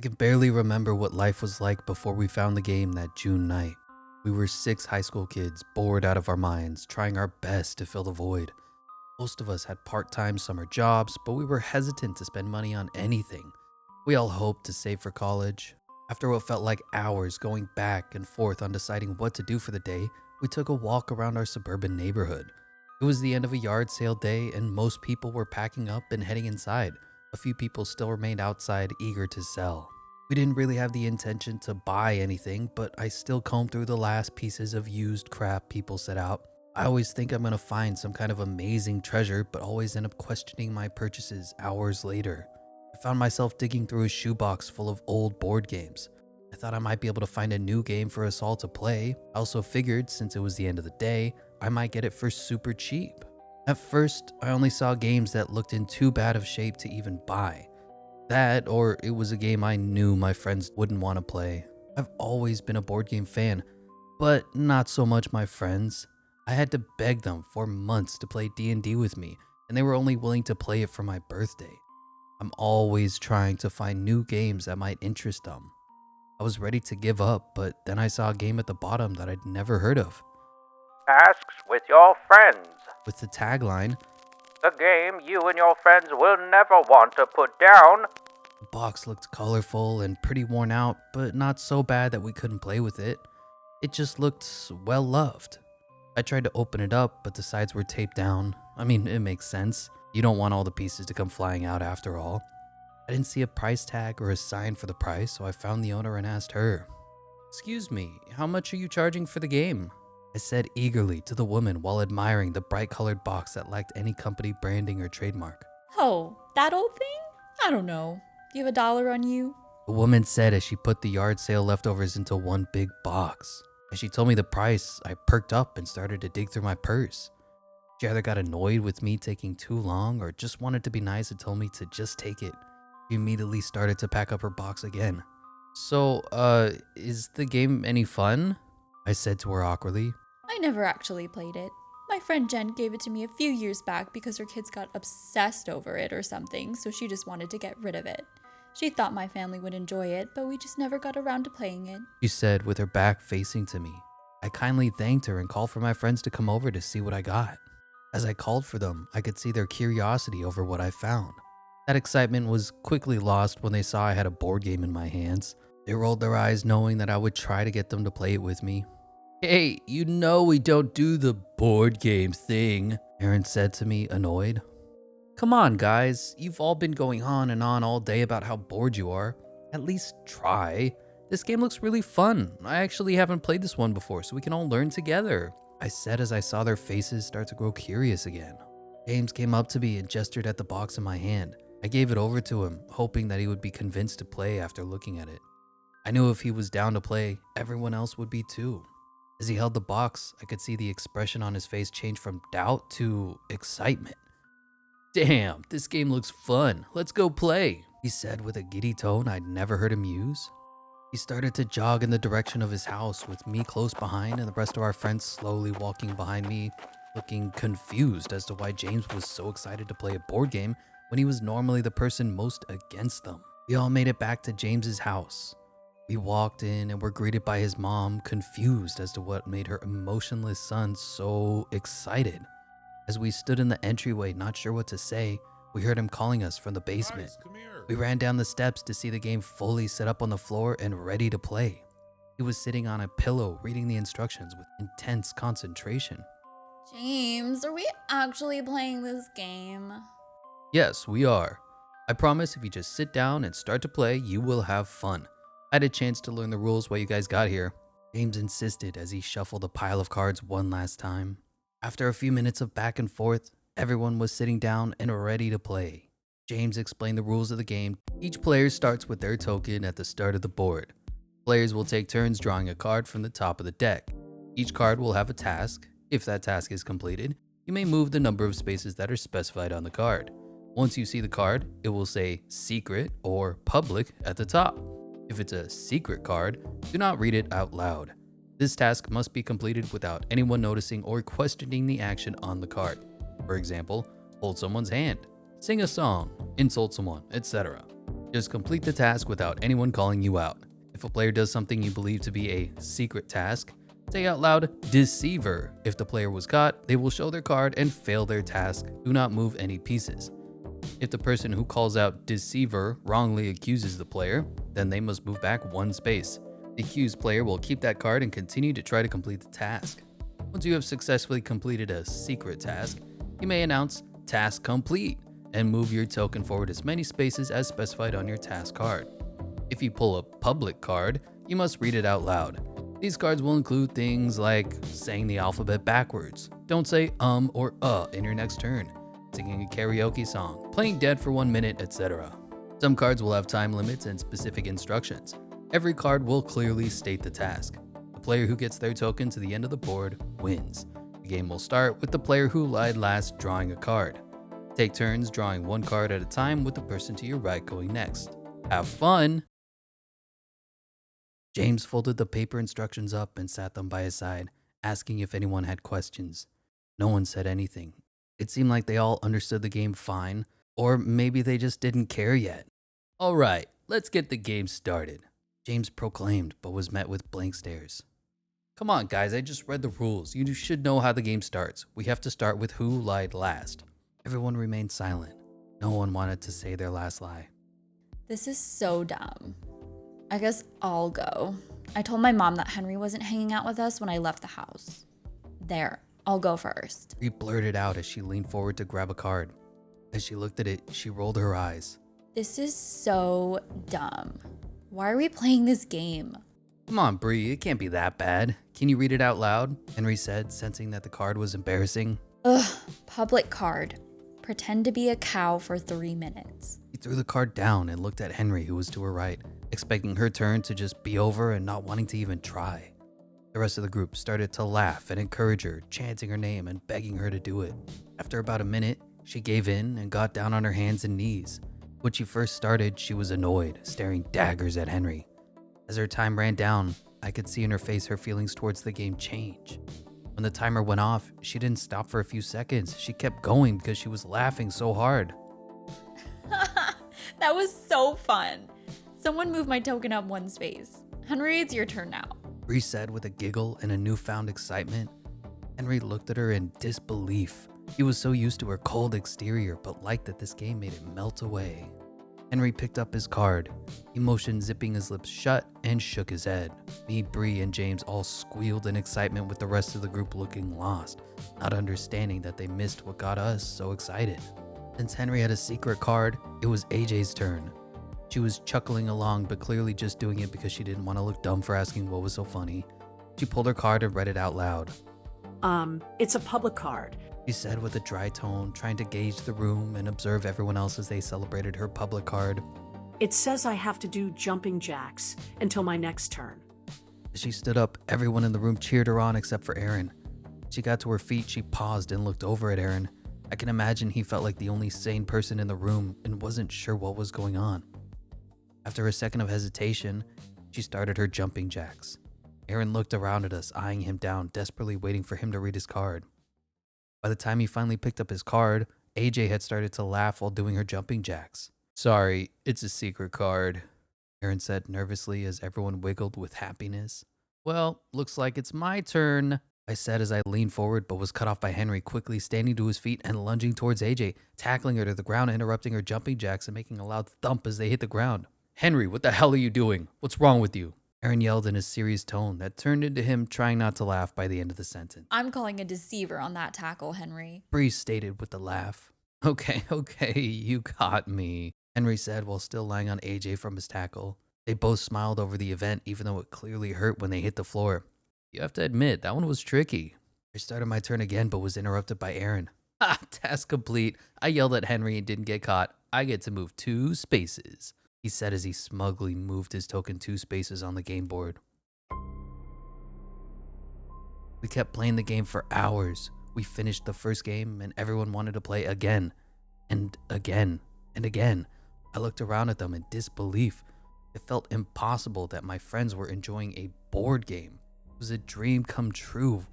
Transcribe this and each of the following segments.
can barely remember what life was like before we found the game that June night. We were 6 high school kids, bored out of our minds, trying our best to fill the void. Most of us had part-time summer jobs, but we were hesitant to spend money on anything. We all hoped to save for college. After what felt like hours going back and forth on deciding what to do for the day, we took a walk around our suburban neighborhood. It was the end of a yard sale day and most people were packing up and heading inside. A few people still remained outside, eager to sell. We didn't really have the intention to buy anything, but I still combed through the last pieces of used crap people set out. I always think I'm gonna find some kind of amazing treasure, but always end up questioning my purchases hours later. I found myself digging through a shoebox full of old board games. I thought I might be able to find a new game for us all to play. I also figured, since it was the end of the day, I might get it for super cheap. At first, I only saw games that looked in too bad of shape to even buy. That, or it was a game I knew my friends wouldn't want to play. I've always been a board game fan, but not so much my friends. I had to beg them for months to play D&D with me, and they were only willing to play it for my birthday. I'm always trying to find new games that might interest them. I was ready to give up, but then I saw a game at the bottom that I'd never heard of. Tasks with your friends. With the tagline, The game you and your friends will never want to put down. the box looked colorful and pretty worn out, but not so bad that we couldn't play with it. It just looked well loved. I tried to open it up, but the sides were taped down. I mean, it makes sense. You don't want all the pieces to come flying out after all. I didn't see a price tag or a sign for the price, so I found the owner and asked her, "Excuse me, how much are you charging for the game?" I said eagerly to the woman while admiring the bright colored box that lacked any company branding or trademark. Oh, that old thing? I don't know. Do you have $1 on you? The woman said as she put the yard sale leftovers into one big box. As she told me the price, I perked up and started to dig through my purse. She either got annoyed with me taking too long or just wanted to be nice and told me to just take it. She immediately started to pack up her box again. So, is the game any fun?" I said to her awkwardly. I never actually played it. My friend Jen gave it to me a few years back because her kids got obsessed over it or something, so she just wanted to get rid of it. She thought my family would enjoy it, but we just never got around to playing it. She said with her back facing to me. I kindly thanked her and called for my friends to come over to see what I got. As I called for them, I could see their curiosity over what I found. That excitement was quickly lost when they saw I had a board game in my hands. They rolled their eyes knowing that I would try to get them to play it with me. "Hey, you know we don't do the board game thing," Aaron said to me, annoyed. "Come on, guys. You've all been going on and on all day about how bored you are. At least try. This game looks really fun. I actually haven't played this one before, so we can all learn together," I said as I saw their faces start to grow curious again. James came up to me and gestured at the box in my hand. I gave it over to him, hoping that he would be convinced to play after looking at it. I knew if he was down to play, everyone else would be too. As he held the box, I could see the expression on his face change from doubt to excitement. "Damn, this game looks fun. Let's go play," he said with a giddy tone I'd never heard him use. He started to jog in the direction of his house with me close behind and the rest of our friends slowly walking behind me, looking confused as to why James was so excited to play a board game when he was normally the person most against them. We all made it back to James's house. We walked in and were greeted by his mom, confused as to what made her emotionless son so excited. As we stood in the entryway, not sure what to say, we heard him calling us from the basement. Guys, come here. We ran down the steps to see the game fully set up on the floor and ready to play. He was sitting on a pillow reading the instructions with intense concentration. James, are we actually playing this game? "Yes, we are. I promise if you just sit down and start to play, you will have fun. I had a chance to learn the rules while you guys got here," James insisted as he shuffled a pile of cards one last time. After a few minutes of back and forth, everyone was sitting down and ready to play. James explained the rules of the game. Each player starts with their token at the start of the board. Players will take turns drawing a card from the top of the deck. Each card will have a task. If that task is completed, you may move the number of spaces that are specified on the card. Once you see the card, it will say secret or public at the top. If it's a secret card, do not read it out loud. This task must be completed without anyone noticing or questioning the action on the card. For example, hold someone's hand, sing a song, insult someone, etc. Just complete the task without anyone calling you out. If a player does something you believe to be a secret task, say out loud, "Deceiver." If the player was caught, they will show their card and fail their task. Do not move any pieces. If the person who calls out "Deceiver" wrongly accuses the player, then they must move back one space. The accused player will keep that card and continue to try to complete the task. Once you have successfully completed a secret task, you may announce "Task complete" and move your token forward as many spaces as specified on your task card. If you pull a public card, you must read it out loud. These cards will include things like saying the alphabet backwards, don't say or in your next turn, singing a karaoke song, playing dead for 1 minute, etc. Some cards will have time limits and specific instructions. Every card will clearly state the task. The player who gets their token to the end of the board wins. The game will start with the player who lied last drawing a card. Take turns drawing one card at a time with the person to your right going next. Have fun! James folded the paper instructions up and sat them by his side, asking if anyone had questions. No one said anything. It seemed like they all understood the game fine, or maybe they just didn't care yet. "All right, let's get the game started," James proclaimed, but was met with blank stares. "Come on, guys, I just read the rules. You should know how the game starts. We have to start with who lied last." Everyone remained silent. No one wanted to say their last lie. This is so dumb. I guess I'll go. I told my mom that Henry wasn't hanging out with us when I left the house. There, I'll go first. Bree blurted out as she leaned forward to grab a card. As she looked at it, she rolled her eyes. This is so dumb. Why are we playing this game? "Come on, Bree, it can't be that bad. Can you read it out loud?" Henry said, sensing that the card was embarrassing. Ugh, public card. Pretend to be a cow for 3 minutes. He threw the card down and looked at Henry, who was to her right, expecting her turn to just be over and not wanting to even try. The rest of the group started to laugh and encourage her, chanting her name and begging her to do it. After about a minute, she gave in and got down on her hands and knees. When she first started, she was annoyed, staring daggers at Henry. As her time ran down, I could see in her face her feelings towards the game change. When the timer went off, she didn't stop for a few seconds. She kept going because she was laughing so hard. That was so fun. Someone move my token up one space. Henry, it's your turn now. Bree said with a giggle and a newfound excitement. Henry looked at her in disbelief. He was so used to her cold exterior, but liked that this game made it melt away. Henry picked up his card, emotion zipping his lips shut, and shook his head. Me, Bree, and James all squealed in excitement, with the rest of the group looking lost, not understanding that they missed what got us so excited. Since Henry had a secret card, it was AJ's turn. She was chuckling along, but clearly just doing it because she didn't want to look dumb for asking what was so funny. She pulled her card and read it out loud. It's a public card. She said with a dry tone, trying to gauge the room and observe everyone else as they celebrated her public card. It says I have to do jumping jacks until my next turn. As she stood up, everyone in the room cheered her on except for Aaron. She got to her feet, she paused and looked over at Aaron. I can imagine he felt like the only sane person in the room and wasn't sure what was going on. After a second of hesitation, she started her jumping jacks. Aaron looked around at us, eyeing him down, desperately waiting for him to read his card. By the time he finally picked up his card, AJ had started to laugh while doing her jumping jacks. "Sorry, it's a secret card," Aaron said nervously as everyone wiggled with happiness. "Well, looks like it's my turn," I said as I leaned forward, but was cut off by Henry quickly standing to his feet and lunging towards AJ, tackling her to the ground, interrupting her jumping jacks and making a loud thump as they hit the ground. "Henry, what the hell are you doing? What's wrong with you?" Aaron yelled in a serious tone that turned into him trying not to laugh by the end of the sentence. I'm calling a deceiver on that tackle, Henry. Bree stated with a laugh. Okay, you got me," Henry said while still lying on AJ from his tackle. They both smiled over the event, even though it clearly hurt when they hit the floor. You have to admit, that one was tricky. I started my turn again, but was interrupted by Aaron. "Ha, task complete. I yelled at Henry and didn't get caught. I get to move 2 spaces," he said as he smugly moved his token 2 spaces on the game board. We kept playing the game for hours. We finished the first game and everyone wanted to play again. And again. And again. I looked around at them in disbelief. It felt impossible that my friends were enjoying a board game. It was a dream come true.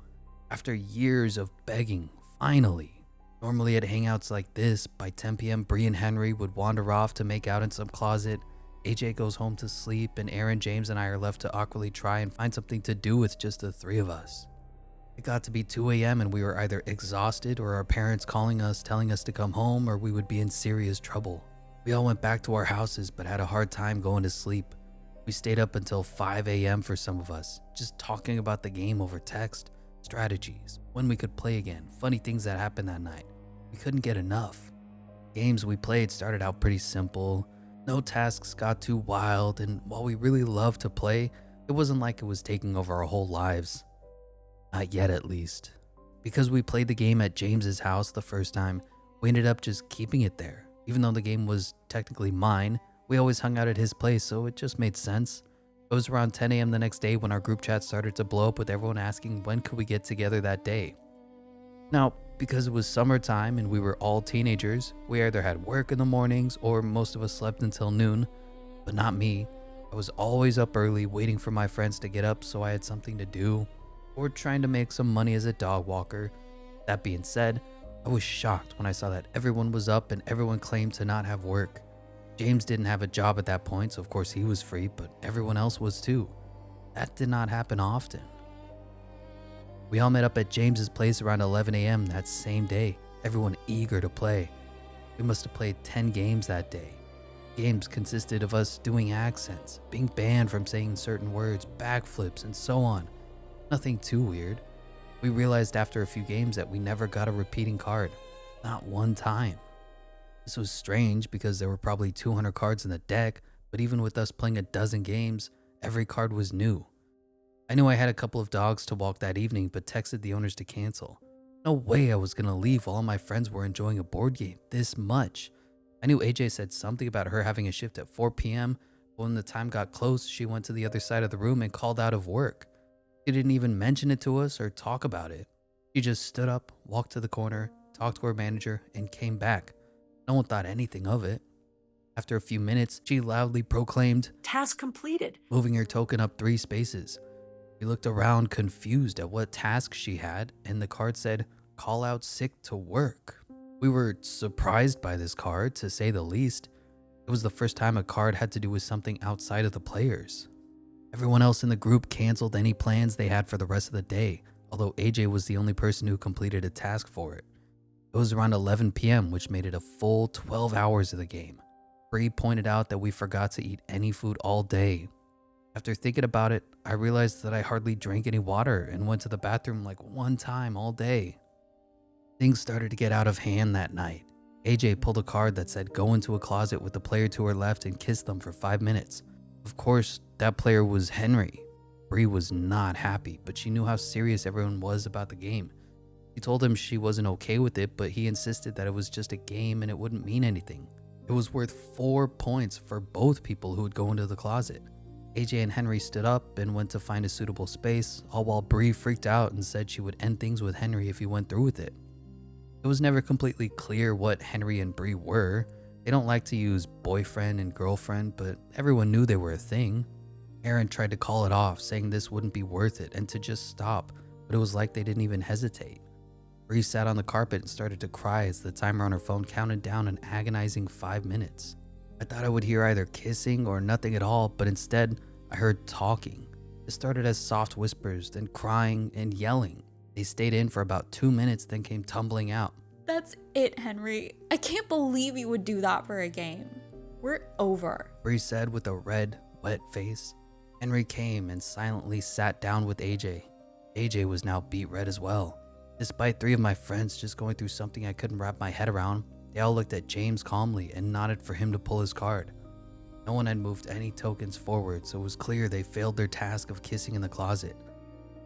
After years of begging, finally. Normally at hangouts like this, by 10 p.m. Bree and Henry would wander off to make out in some closet. AJ goes home to sleep, and Aaron, James, and I are left to awkwardly try and find something to do with just the three of us. It got to be 2 a.m. and we were either exhausted or our parents calling us, telling us to come home, or we would be in serious trouble. We all went back to our houses but had a hard time going to sleep. We stayed up until 5 a.m. for some of us, just talking about the game over text, strategies, when we could play again, funny things that happened that night. We couldn't get enough. Games we played started out pretty simple. No tasks got too wild, and while we really loved to play, it wasn't like it was taking over our whole lives. Not yet, at least. Because we played the game at James's house the first time, we ended up just keeping it there. Even though the game was technically mine, we always hung out at his place, so it just made sense. It was around 10 a.m. the next day when our group chat started to blow up with everyone asking when could we get together that day. Now, because it was summertime and we were all teenagers, we either had work in the mornings or most of us slept until noon, but not me. I was always up early waiting for my friends to get up so I had something to do, or trying to make some money as a dog walker. That being said, I was shocked when I saw that everyone was up and everyone claimed to not have work. James didn't have a job at that point, so of course he was free, but everyone else was too. That did not happen often. We all met up at James's place around 11 a.m. that same day, everyone eager to play. We must have played 10 games that day. Games consisted of us doing accents, being banned from saying certain words, backflips, and so on. Nothing too weird. We realized after a few games that we never got a repeating card. Not one time. This was strange because there were probably 200 cards in the deck, but even with us playing a dozen games, every card was new. I knew I had a couple of dogs to walk that evening, but texted the owners to cancel. No way I was gonna leave while all my friends were enjoying a board game this much. I knew AJ said something about her having a shift at 4 p.m., but when the time got close, she went to the other side of the room and called out of work. She didn't even mention it to us or talk about it. She just stood up, walked to the corner, talked to her manager, and came back. No one thought anything of it. After a few minutes, she loudly proclaimed, Task completed. moving her token up 3 spaces. We looked around confused at what task she had, and the card said, call out sick to work. We were surprised by this card, to say the least. It was the first time a card had to do with something outside of the players. Everyone else in the group canceled any plans they had for the rest of the day, although AJ was the only person who completed a task for it. It was around 11 p.m., which made it a full 12 hours of the game. Bree pointed out that we forgot to eat any food all day. After thinking about it, I realized that I hardly drank any water and went to the bathroom like 1 time all day. Things started to get out of hand that night. AJ pulled a card that said go into a closet with the player to her left and kiss them for 5 minutes. Of course, that player was Henry. Bree was not happy, but she knew how serious everyone was about the game. She told him she wasn't okay with it, but he insisted that it was just a game and it wouldn't mean anything. It was worth 4 points for both people who would go into the closet. AJ and Henry stood up and went to find a suitable space, all while Bree freaked out and said she would end things with Henry if he went through with it. It was never completely clear what Henry and Bree were. They don't like to use boyfriend and girlfriend, but everyone knew they were a thing. Aaron tried to call it off, saying this wouldn't be worth it and to just stop, but it was like they didn't even hesitate. Bree sat on the carpet and started to cry as the timer on her phone counted down an agonizing 5 minutes. I thought I would hear either kissing or nothing at all, but instead, I heard talking. It started as soft whispers, then crying and yelling. They stayed in for about 2 minutes, then came tumbling out. That's it, Henry. I can't believe you would do that for a game. We're over. Bree said with a red, wet face. Henry came and silently sat down with AJ. AJ was now beet red as well. Despite 3 of my friends just going through something I couldn't wrap my head around, they all looked at James calmly and nodded for him to pull his card. No one had moved any tokens forward, so it was clear they failed their task of kissing in the closet.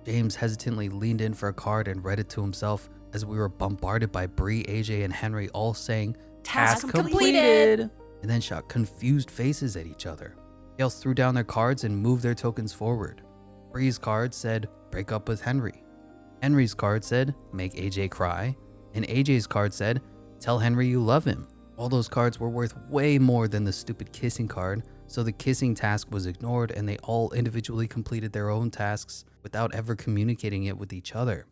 James hesitantly leaned in for a card and read it to himself as we were bombarded by Bree, AJ, and Henry all saying, Task completed! And then shot confused faces at each other. They all threw down their cards and moved their tokens forward. Bree's card said, break up with Henry. Henry's card said, make AJ cry. And AJ's card said, tell Henry you love him. All those cards were worth way more than the stupid kissing card, so the kissing task was ignored and they all individually completed their own tasks without ever communicating it with each other.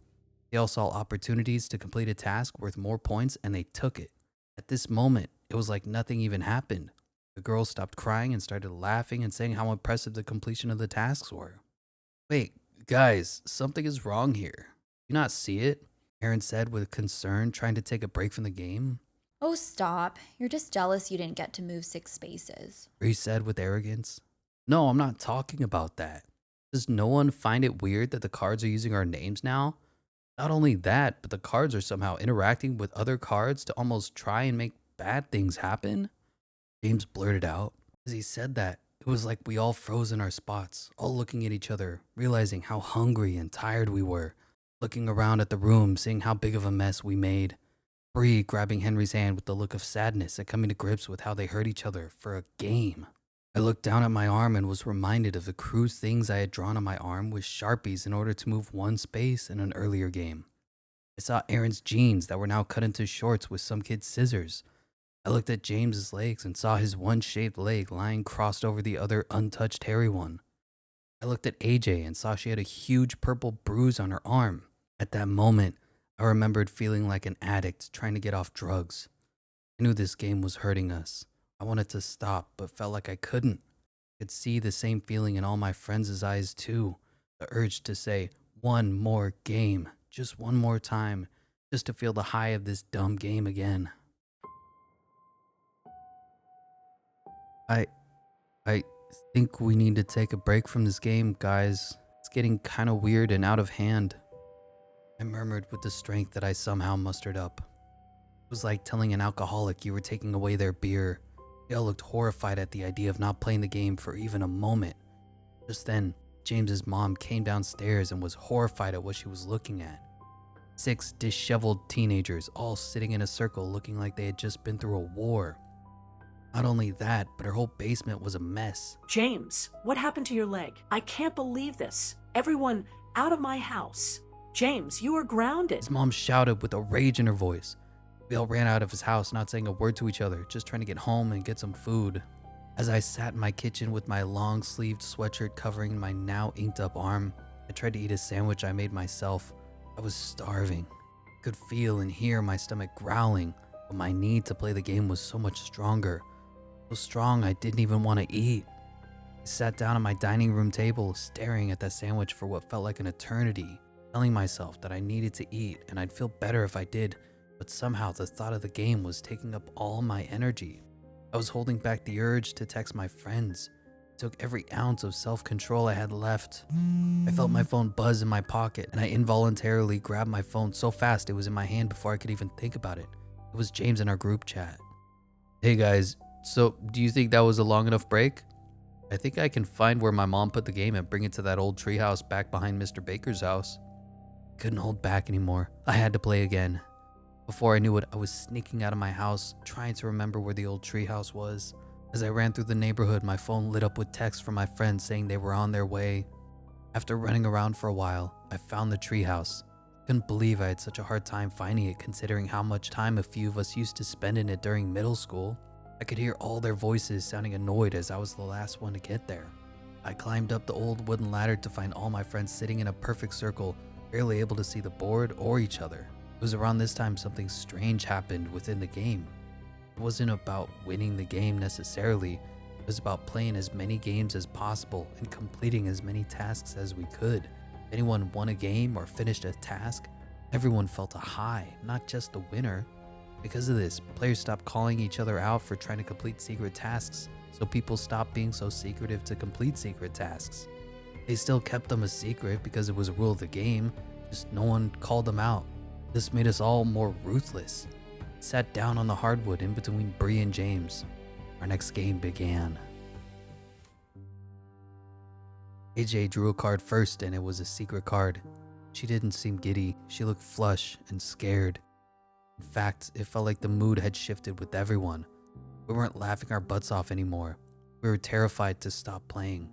They all saw opportunities to complete a task worth more points and they took it. At this moment, it was like nothing even happened. The girls stopped crying and started laughing and saying how impressive the completion of the tasks were. Wait, guys, something is wrong here. You not see it? Aaron said with concern, trying to take a break from the game. Oh, stop. You're just jealous you didn't get to move 6 spaces. Bree said with arrogance. No, I'm not talking about that. Does no one find it weird that the cards are using our names now? Not only that, but the cards are somehow interacting with other cards to almost try and make bad things happen? James blurted out. As he said that, it was like we all froze in our spots, all looking at each other, realizing how hungry and tired we were, looking around at the room, seeing how big of a mess we made. Bree grabbing Henry's hand with the look of sadness and coming to grips with how they hurt each other for a game. I looked down at my arm and was reminded of the crude things I had drawn on my arm with Sharpies in order to move 1 space in an earlier game. I saw Aaron's jeans that were now cut into shorts with some kid's scissors. I looked at James's legs and saw his one-shaped leg lying crossed over the other untouched hairy one. I looked at AJ and saw she had a huge purple bruise on her arm. At that moment, I remembered feeling like an addict trying to get off drugs. I knew this game was hurting us. I wanted to stop, but felt like I couldn't. I could see the same feeling in all my friends' eyes too. The urge to say, one more game, just one more time, just to feel the high of this dumb game again. I think we need to take a break from this game, guys. It's getting kind of weird and out of hand. I murmured with the strength that I somehow mustered up. It was like telling an alcoholic you were taking away their beer. They all looked horrified at the idea of not playing the game for even a moment. Just then, James's mom came downstairs and was horrified at what she was looking at. 6 disheveled teenagers all sitting in a circle looking like they had just been through a war. Not only that, but her whole basement was a mess. James, what happened to your leg? I can't believe this. Everyone out of my house. James, you are grounded. His mom shouted with a rage in her voice. We all ran out of his house, not saying a word to each other, just trying to get home and get some food. As I sat in my kitchen with my long-sleeved sweatshirt covering my now inked-up arm, I tried to eat a sandwich I made myself. I was starving. I could feel and hear my stomach growling, but my need to play the game was so much stronger. So strong I didn't even want to eat. I sat down at my dining room table, staring at that sandwich for what felt like an eternity, telling myself that I needed to eat and I'd feel better if I did, but somehow the thought of the game was taking up all my energy. I was holding back the urge to text my friends. It took every ounce of self-control I had left. I felt my phone buzz in my pocket, and I involuntarily grabbed my phone so fast it was in my hand before I could even think about it. It was James in our group chat. Hey guys, so do you think that was a long enough break? I think I can find where my mom put the game and bring it to that old treehouse back behind Mr. Baker's house. I couldn't hold back anymore. I had to play again. Before I knew it, I was sneaking out of my house, trying to remember where the old treehouse was. As I ran through the neighborhood, my phone lit up with texts from my friends saying they were on their way. After running around for a while, I found the treehouse. I couldn't believe I had such a hard time finding it, considering how much time a few of us used to spend in it during middle school. I could hear all their voices sounding annoyed as I was the last one to get there. I climbed up the old wooden ladder to find all my friends sitting in a perfect circle, barely able to see the board or each other. It was around this time something strange happened within the game. It wasn't about winning the game necessarily. It was about playing as many games as possible and completing as many tasks as we could. If anyone won a game or finished a task, everyone felt a high, not just the winner. Because of this, players stopped calling each other out for trying to complete secret tasks, so people stopped being so secretive to complete secret tasks. They still kept them a secret because it was a rule of the game, just no one called them out. This made us all more ruthless. I sat down on the hardwood in between Bree and James. Our next game began. AJ drew a card first and it was a secret card. She didn't seem giddy, she looked flush and scared. In fact, it felt like the mood had shifted with everyone. We weren't laughing our butts off anymore. We were terrified to stop playing.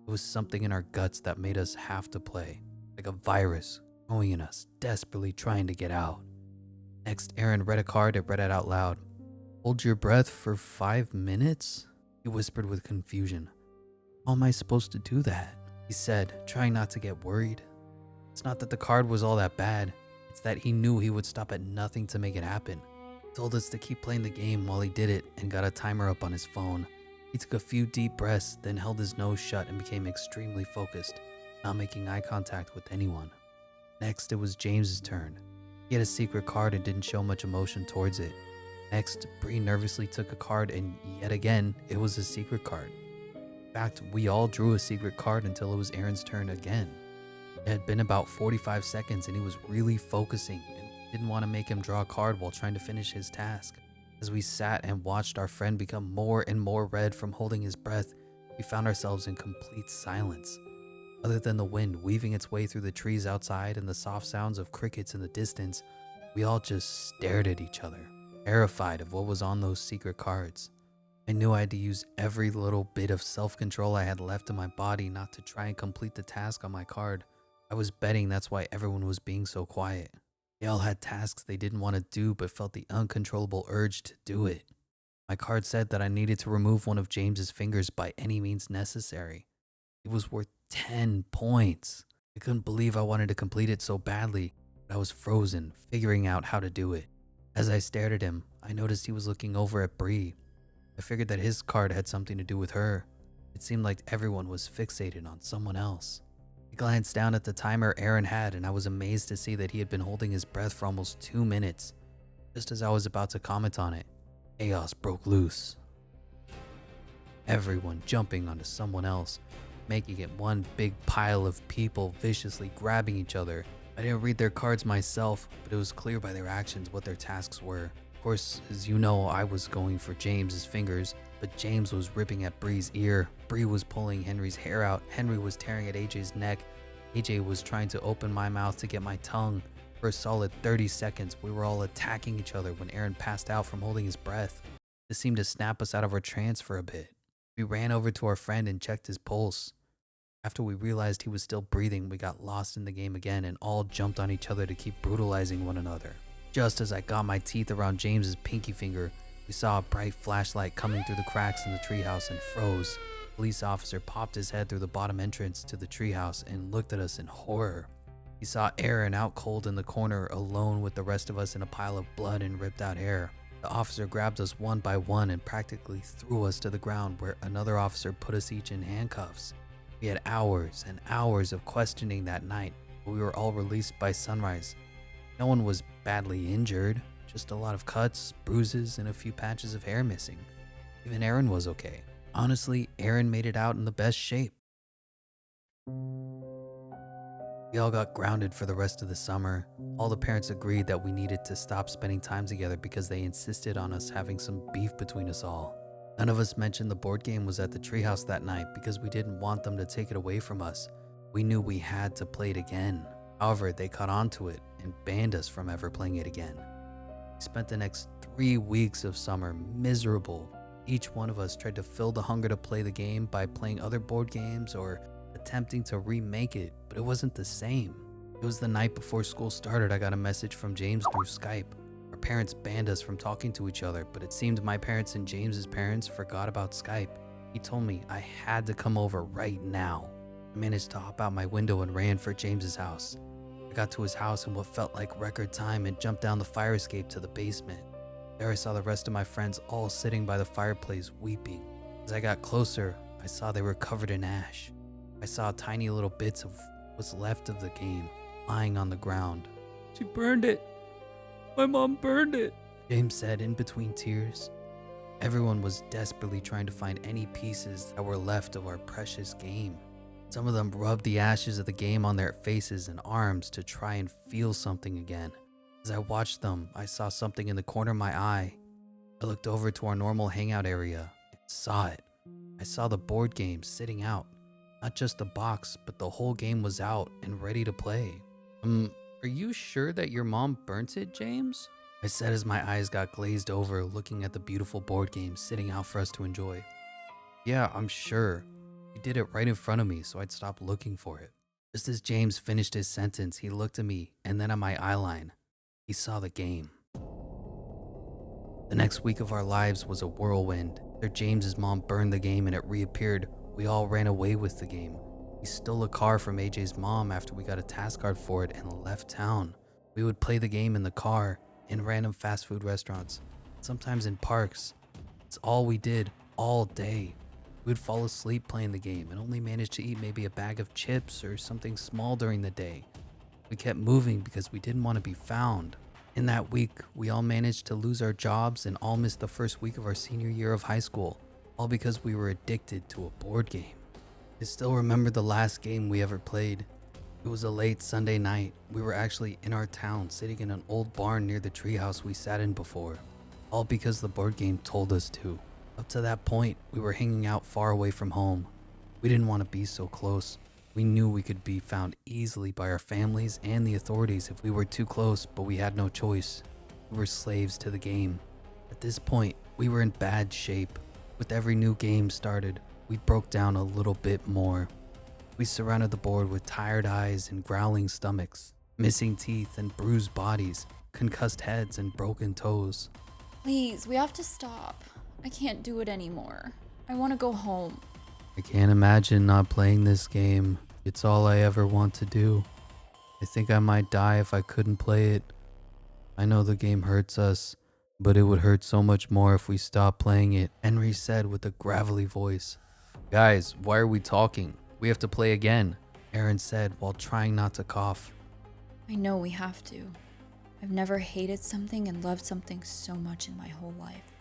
It was something in our guts that made us have to play, like a virus growing in us, desperately trying to get out. Next, Aaron read a card and read it out loud. Hold your breath for 5 minutes? He whispered with confusion. How am I supposed to do that? He said, trying not to get worried. It's not that the card was all that bad. It's that he knew he would stop at nothing to make it happen. He told us to keep playing the game while he did it and got a timer up on his phone. He took a few deep breaths, then held his nose shut and became extremely focused, not making eye contact with anyone. Next, it was James's turn. He had a secret card and didn't show much emotion towards it. Next, Bree nervously took a card and yet again, it was a secret card. In fact, we all drew a secret card until it was Aaron's turn again. It had been about 45 seconds and he was really focusing and didn't want to make him draw a card while trying to finish his task. As we sat and watched our friend become more and more red from holding his breath, we found ourselves in complete silence. Other than the wind weaving its way through the trees outside and the soft sounds of crickets in the distance, we all just stared at each other, terrified of what was on those secret cards. I knew I had to use every little bit of self-control I had left in my body not to try and complete the task on my card. I was betting that's why everyone was being so quiet. They all had tasks they didn't want to do but felt the uncontrollable urge to do it. My card said that I needed to remove one of James's fingers by any means necessary. It was worth 10 points. I couldn't believe I wanted to complete it so badly, but I was frozen, figuring out how to do it. As I stared at him, I noticed he was looking over at Bree. I figured that his card had something to do with her. It seemed like everyone was fixated on someone else. I glanced down at the timer Aaron had and I was amazed to see that he had been holding his breath for almost 2 minutes. Just as I was about to comment on it, chaos broke loose. Everyone jumping onto someone else, making it one big pile of people viciously grabbing each other. I didn't read their cards myself, but it was clear by their actions what their tasks were. Of course, as you know, I was going for James's fingers, but James was ripping at Bree's ear. Bree was pulling Henry's hair out. Henry was tearing at AJ's neck. AJ was trying to open my mouth to get my tongue. For a solid 30 seconds, we were all attacking each other when Aaron passed out from holding his breath. This seemed to snap us out of our trance for a bit. We ran over to our friend and checked his pulse. After we realized he was still breathing, we got lost in the game again and all jumped on each other to keep brutalizing one another. Just as I got my teeth around James's pinky finger, we saw a bright flashlight coming through the cracks in the treehouse and froze. A police officer popped his head through the bottom entrance to the treehouse and looked at us in horror. He saw Aaron out cold in the corner alone with the rest of us in a pile of blood and ripped out hair. The officer grabbed us one by one and practically threw us to the ground where another officer put us each in handcuffs. We had hours and hours of questioning that night, but we were all released by sunrise. No one was badly injured, just a lot of cuts, bruises, and a few patches of hair missing. Even Aaron was okay. Honestly, Aaron made it out in the best shape. We all got grounded for the rest of the summer. All the parents agreed that we needed to stop spending time together because they insisted on us having some beef between us all. None of us mentioned the board game was at the treehouse that night because we didn't want them to take it away from us. We knew we had to play it again. However, they caught on to it and banned us from ever playing it again. We spent the next 3 weeks of summer miserable. Each one of us tried to fill the hunger to play the game by playing other board games or attempting to remake it, but it wasn't the same. It was the night before school started. I got a message from James through Skype. Our parents banned us from talking to each other, but it seemed my parents and James's parents forgot about Skype. He told me I had to come over right now. I managed to hop out my window and ran for James's house. I got to his house in what felt like record time and jumped down the fire escape to the basement. There I saw the rest of my friends all sitting by the fireplace weeping. As I got closer, I saw they were covered in ash. I saw tiny little bits of what's left of the game lying on the ground. "She burned it. My mom burned it," James said in between tears. Everyone was desperately trying to find any pieces that were left of our precious game. Some of them rubbed the ashes of the game on their faces and arms to try and feel something again. As I watched them, I saw something in the corner of my eye. I looked over to our normal hangout area and saw it. I saw the board game sitting out. Not just the box, but the whole game was out and ready to play. Are you sure that your mom burnt it, James?" I said as my eyes got glazed over looking at the beautiful board game sitting out for us to enjoy. "Yeah, I'm sure. He did it right in front of me, so I'd stop looking for it." Just as James finished his sentence, he looked at me and then at my eyeline. He saw the game. The next week of our lives was a whirlwind. After James's mom burned the game and it reappeared, we all ran away with the game. We stole a car from AJ's mom after we got a task card for it and left town. We would play the game in the car, in random fast food restaurants, sometimes in parks. It's all we did. all day. We'd fall asleep playing the game and only manage to eat maybe a bag of chips or something small during the day. We kept moving because we didn't want to be found. In that week, we all managed to lose our jobs and all missed the first week of our senior year of high school, all because we were addicted to a board game. I still remember the last game we ever played. It was a late Sunday night. We were actually in our town, sitting in an old barn near the treehouse we sat in before, all because the board game told us to. Up to that point, we were hanging out far away from home. We didn't want to be so close. We knew we could be found easily by our families and the authorities if we were too close, but we had no choice. We were slaves to the game. At this point, we were in bad shape. With every new game started, we broke down a little bit more. We surrounded the board with tired eyes and growling stomachs, missing teeth and bruised bodies, concussed heads and broken toes. Please, we have to stop. I can't do it anymore. I want to go home. I can't imagine not playing this game. It's all I ever want to do. I think I might die if I couldn't play it. I know the game hurts us, but it would hurt so much more if we stopped playing it, Henry said with a gravelly voice. Guys, why are we talking? We have to play again, Aaron said while trying not to cough. I know we have to. I've never hated something and loved something so much in my whole life.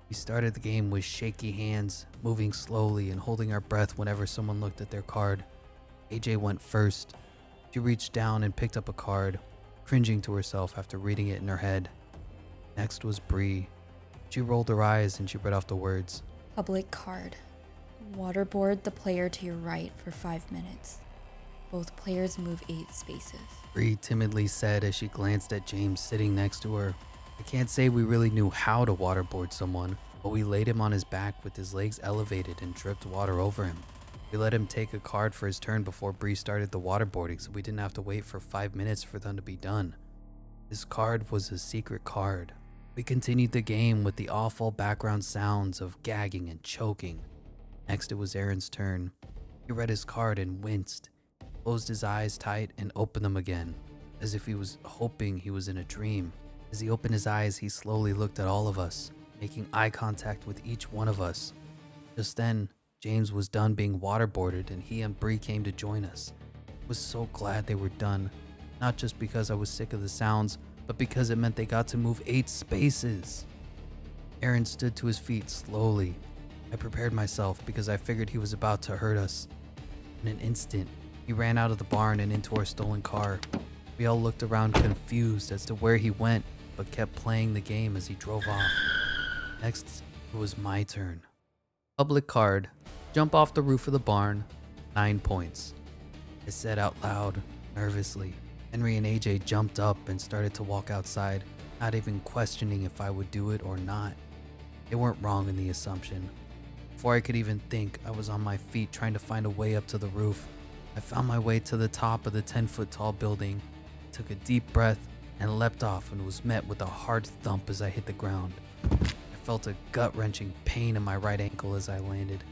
We started the game with shaky hands, moving slowly and holding our breath whenever someone looked at their card. AJ went first. She reached down and picked up a card, cringing to herself after reading it in her head. Next was Bree. She rolled her eyes and she read off the words. Public card. Waterboard the player to your right for 5 minutes. Both players move 8 spaces. Bree timidly said as she glanced at James sitting next to her. I can't say we really knew how to waterboard someone, but we laid him on his back with his legs elevated and dripped water over him. We let him take a card for his turn before Bree started the waterboarding, so we didn't have to wait for 5 minutes for them to be done. This card was a secret card. We continued the game with the awful background sounds of gagging and choking. Next, it was Aaron's turn. He read his card and winced, closed his eyes tight and opened them again, as if he was hoping he was in a dream. As he opened his eyes, he slowly looked at all of us, making eye contact with each one of us. Just then, James was done being waterboarded and he and Bree came to join us. I was so glad they were done, not just because I was sick of the sounds, but because it meant they got to move 8 spaces. Aaron stood to his feet slowly. I prepared myself because I figured he was about to hurt us. In an instant, he ran out of the barn and into our stolen car. We all looked around confused as to where he went, but kept playing the game as he drove off. Next, it was my turn. Public card. Jump off the roof of the barn. 9 points. I said out loud, nervously. Henry and AJ jumped up and started to walk outside, not even questioning if I would do it or not. They weren't wrong in the assumption. Before I could even think, I was on my feet trying to find a way up to the roof. I found my way to the top of the 10-foot tall building, took a deep breath, and leapt off and was met with a hard thump as I hit the ground. I felt a gut-wrenching pain in my right ankle as I landed.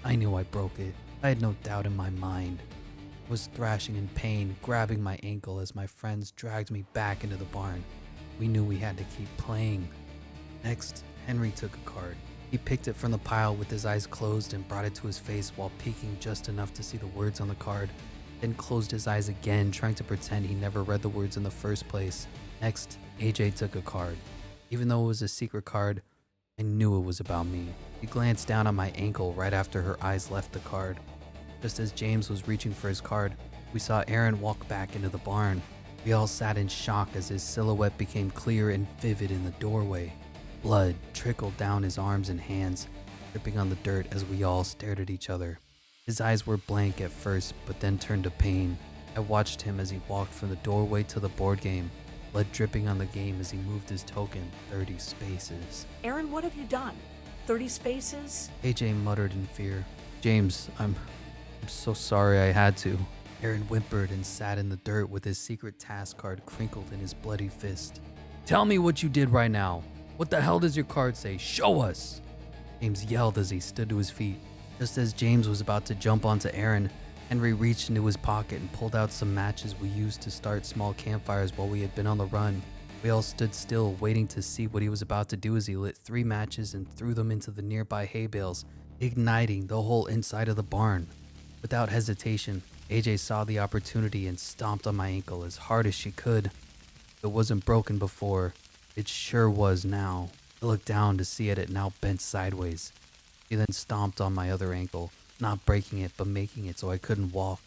I knew I broke it. I had no doubt in my mind. I was thrashing in pain, grabbing my ankle as my friends dragged me back into the barn. We knew we had to keep playing. Next, Henry took a card. He picked it from the pile with his eyes closed and brought it to his face while peeking just enough to see the words on the card, then closed his eyes again, trying to pretend he never read the words in the first place. Next, AJ took a card. Even though it was a secret card, I knew it was about me. He glanced down at my ankle right after her eyes left the card. Just as James was reaching for his card, we saw Aaron walk back into the barn. We all sat in shock as his silhouette became clear and vivid in the doorway. Blood trickled down his arms and hands, dripping on the dirt as we all stared at each other. His eyes were blank at first, but then turned to pain. I watched him as he walked from the doorway to the board game, blood dripping on the game as he moved his token 30 spaces. Aaron, what have you done? 30 spaces? AJ muttered in fear. James, I'm so sorry I had to. Aaron whimpered and sat in the dirt with his secret task card crinkled in his bloody fist. Tell me what you did right now. What the hell does your card say? Show us! James yelled as he stood to his feet. Just as James was about to jump onto Aaron, Henry reached into his pocket and pulled out some matches we used to start small campfires while we had been on the run. We all stood still, waiting to see what he was about to do as he lit 3 matches and threw them into the nearby hay bales, igniting the whole inside of the barn. Without hesitation, AJ saw the opportunity and stomped on my ankle as hard as she could. If it wasn't broken before, it sure was now. I looked down to see it now bent sideways. She then stomped on my other ankle, not breaking it but making it so I couldn't walk.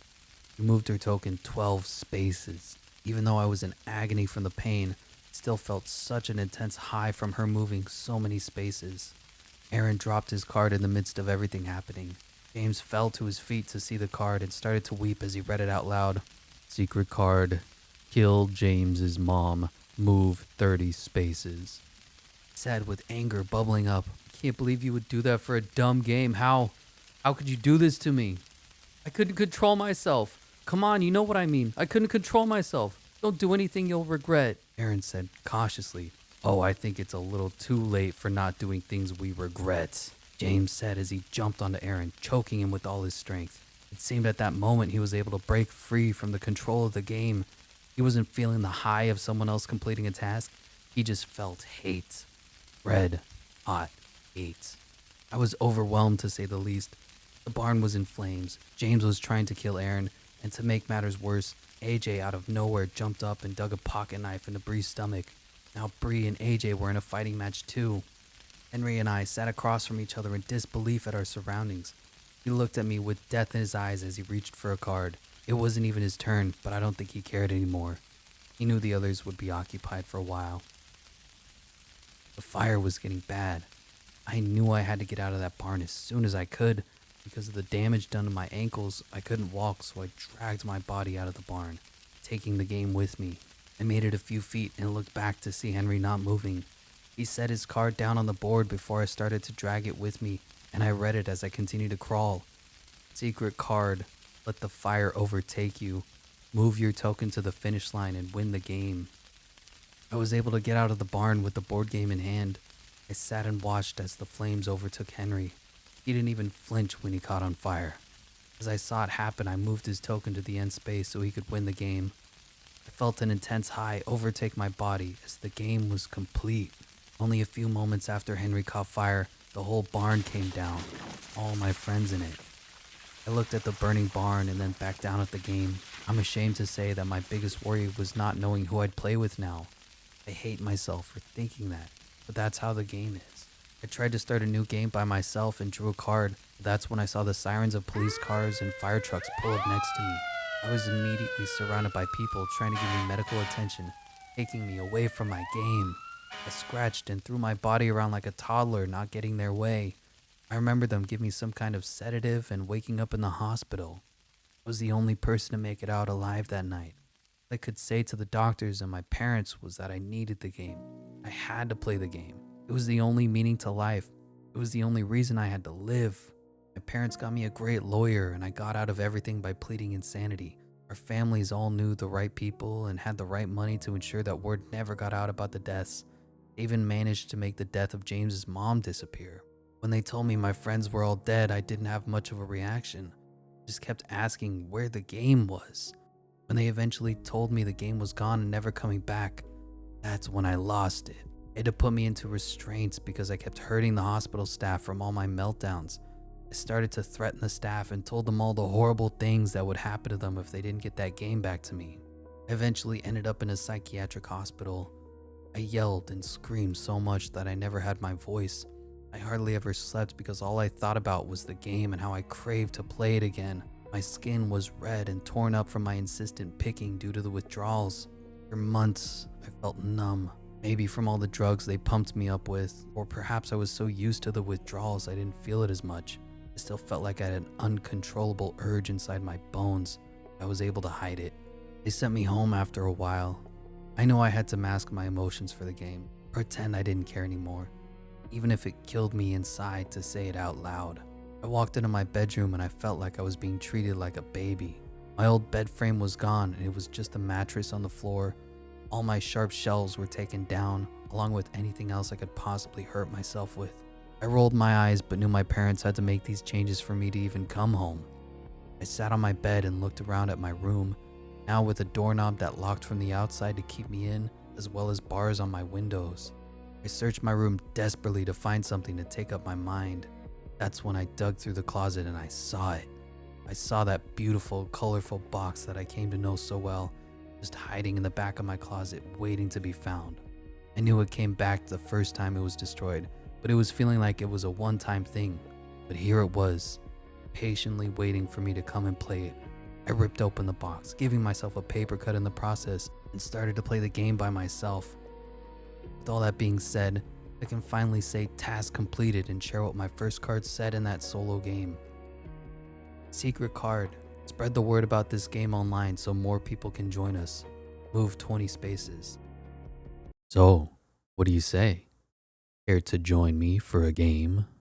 She moved her token 12 spaces. Even though I was in agony from the pain, I still felt such an intense high from her moving so many spaces. Aaron dropped his card in the midst of everything happening. James fell to his feet to see the card and started to weep as he read it out loud. Secret card. Kill James's mom. Move 30 spaces. He said with anger bubbling up. I can't believe you would do that for a dumb game. How could you do this to me? I couldn't control myself. Come on, you know what I mean. I couldn't control myself. Don't do anything you'll regret, Aaron said cautiously. Oh, I think it's a little too late for not doing things we regret, James said as he jumped onto Aaron, choking him with all his strength. It seemed at that moment he was able to break free from the control of the game. He wasn't feeling the high of someone else completing a task. He just felt hate. Red, hot hate. I was overwhelmed to say the least. The barn was in flames. James was trying to kill Aaron, and to make matters worse, AJ out of nowhere jumped up and dug a pocket knife into Bree's stomach. Now Bree and AJ were in a fighting match too. Henry and I sat across from each other in disbelief at our surroundings. He looked at me with death in his eyes as he reached for a card. It wasn't even his turn, but I don't think he cared anymore. He knew the others would be occupied for a while. The fire was getting bad. I knew I had to get out of that barn as soon as I could. Because of the damage done to my ankles, I couldn't walk, so I dragged my body out of the barn, taking the game with me. I made it a few feet and looked back to see Henry not moving. He set his card down on the board before I started to drag it with me, and I read it as I continued to crawl. Secret card. Let the fire overtake you. Move your token to the finish line and win the game. I was able to get out of the barn with the board game in hand. I sat and watched as the flames overtook Henry. He didn't even flinch when he caught on fire. As I saw it happen, I moved his token to the end space so he could win the game. I felt an intense high overtake my body as the game was complete. Only a few moments after Henry caught fire, the whole barn came down, all my friends in it. I looked at the burning barn and then back down at the game. I'm ashamed to say that my biggest worry was not knowing who I'd play with now. I hate myself for thinking that, but that's how the game is. I tried to start a new game by myself and drew a card. That's when I saw the sirens of police cars and fire trucks pull up next to me. I was immediately surrounded by people trying to give me medical attention, taking me away from my game. I scratched and threw my body around like a toddler, not getting their way. I remember them giving me some kind of sedative and waking up in the hospital. I was the only person to make it out alive that night. What I could say to the doctors and my parents was that I needed the game. I had to play the game. It was the only meaning to life. It was the only reason I had to live. My parents got me a great lawyer and I got out of everything by pleading insanity. Our families all knew the right people and had the right money to ensure that word never got out about the deaths. They even managed to make the death of James's mom disappear. When they told me my friends were all dead, I didn't have much of a reaction. I just kept asking where the game was. When they eventually told me the game was gone and never coming back, that's when I lost it. They had to put me into restraints because I kept hurting the hospital staff from all my meltdowns. I started to threaten the staff and told them all the horrible things that would happen to them if they didn't get that game back to me. I eventually ended up in a psychiatric hospital. I yelled and screamed so much that I never had my voice. I hardly ever slept because all I thought about was the game and how I craved to play it again. My skin was red and torn up from my insistent picking due to the withdrawals. For months, I felt numb. Maybe from all the drugs they pumped me up with, or perhaps I was so used to the withdrawals I didn't feel it as much. I still felt like I had an uncontrollable urge inside my bones. I was able to hide it. They sent me home after a while. I knew I had to mask my emotions for the game, pretend I didn't care anymore, even if it killed me inside to say it out loud. I walked into my bedroom and I felt like I was being treated like a baby. My old bed frame was gone and it was just a mattress on the floor. All my sharp shelves were taken down, along with anything else I could possibly hurt myself with. I rolled my eyes but knew my parents had to make these changes for me to even come home. I sat on my bed and looked around at my room, now with a doorknob that locked from the outside to keep me in, as well as bars on my windows. I searched my room desperately to find something to take up my mind. That's when I dug through the closet and I saw it. I saw that beautiful, colorful box that I came to know so well, just hiding in the back of my closet, waiting to be found. I knew it came back the first time it was destroyed, but it was feeling like it was a one-time thing. But here it was, patiently waiting for me to come and play it. I ripped open the box, giving myself a paper cut in the process, and started to play the game by myself. With all that being said, I can finally say task completed and share what my first card said in that solo game. Secret card. Spread the word about this game online so more people can join us. Move 20 spaces. So, what do you say? Care to join me for a game?